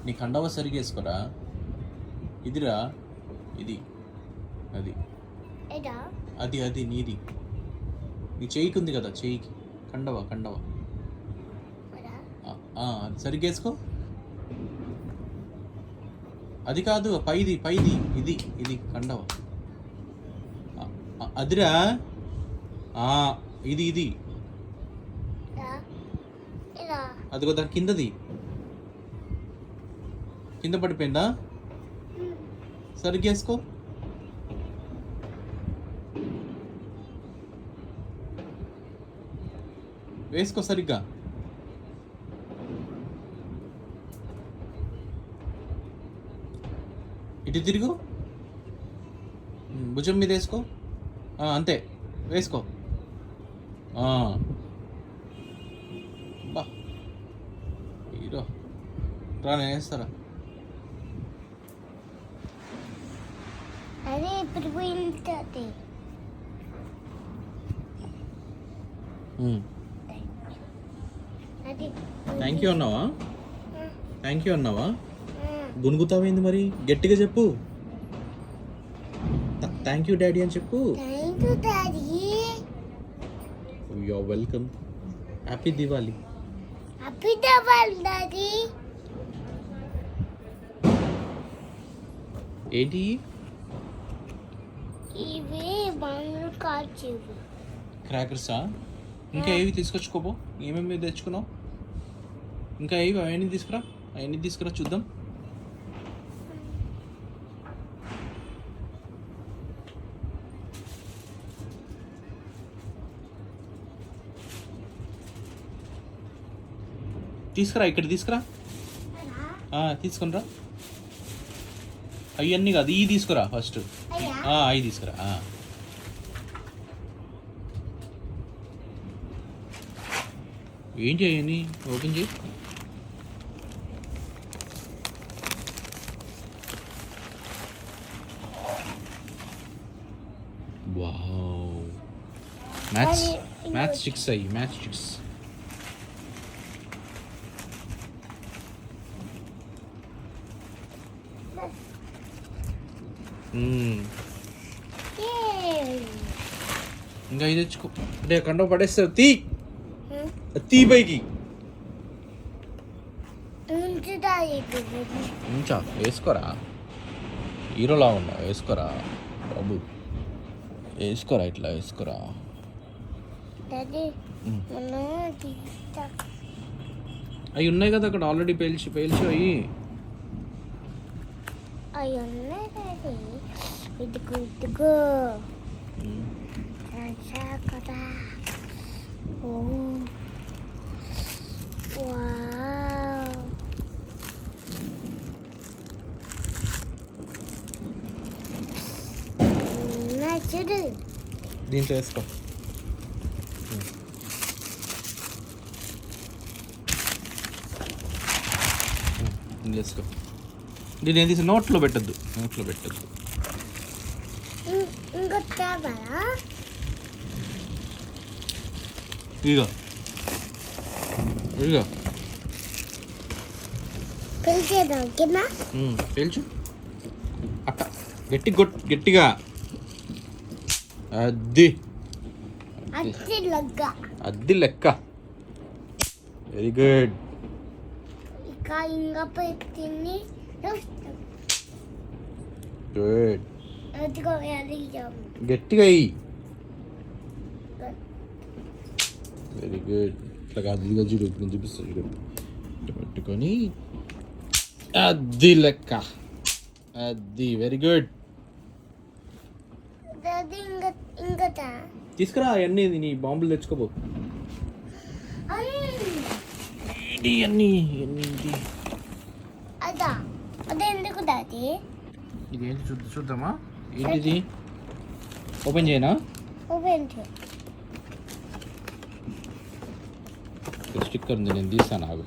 నీ కండవ సరిగా వేసుకోరా. ఇదిరా, ఇది, అది అది అది నీది. నీ చెయ్యికి ఉంది కదా, చెయ్యికి కండవ కండవ అది సరిగ్గా వేసుకో. అది కాదు, పైది పైది, ఇది ఇది కండవ. అదిరా, ఇది ఇది అదిగో దాని కిందది, కింద పడిపోయిందా? సరిగ్గా వేసుకో. వేసుకో సరిగ్గా. ఇటు తిరుగు, భుజం మీద వేసుకో. అంతే, వేసుకో. బా హీరో రా, నేను వేస్తారా. అదే ఇప్పుడు పోయింది. థ్యాంక్ యూ అన్నావా? థ్యాంక్ యూ అన్నావా? గునుగుతావేంది మరి? గట్టిగా చెప్పు. థ్యాంక్ యూ డాడీ అని చెప్పు. You are welcome. Happy Diwali. Happy Diwali daddy. ఏంటి ఇవి? బంగారు కాల్చేవి క్రాకర్సా? ఇంకా ఏవి తీసుకొచ్చుకోపో. ఏమేమి తెచ్చుకున్నావు? ఇంకా ఏవి? అవన్నీ తీసుకురా, అవన్నీ తీసుకురా చూద్దాం. తీసుకురా, ఇక్కడ తీసుకురా. తీసుకుని రా. అవన్నీ కాదు, ఇవి తీసుకురా ఫస్ట్. అవి తీసుకురా. ఏంటి అవన్నీ? ఓపెన్ చేయి. వావ్, మ్యాథ్స్ స్టిక్స్ అయ్యి, మ్యాథ్స్ స్టిక్స్. ఇంకా ఇది తెచ్చుకో. అంటే కండ పడేస్తావు. తీ పైకి ఉంచా. వేసుకోరా, హీరోలా ఉన్నా. వేసుకోరా బాబు, వేసుకోరా, ఇట్లా వేసుకోరా. అవి ఉన్నాయి కదా అక్కడ ఆల్రెడీ పేల్చి అవి. దీంట్లో వేసుకో. వేసుకో. దీని ఏం తీసి నోట్లో పెట్టద్దు, నోట్లో పెట్టద్దు. ఇదిగో ఇదిగో పేల్చు. అట్ట గట్టిగా. అద్ది లెక్క. Very good. గుడ్. గట్టిగా అయ్యి. Very good. ఇట్లా కాదు, ఇదిగో చూడు, ఇప్పుడు చూపిస్తా చూడు. పెట్టుకొని అది లెక్క. అది వెరీ గుడ్. తీసుకురా అవన్నీ. నీ బాంబులు తెచ్చుకోబో. అన్నీ ఇదేంటి చూద్దామా? ఏంటిది? ఓపెన్ చేయనా? స్టిక్కర్ ఉంది, నేను తీస్తాను. ఆగు.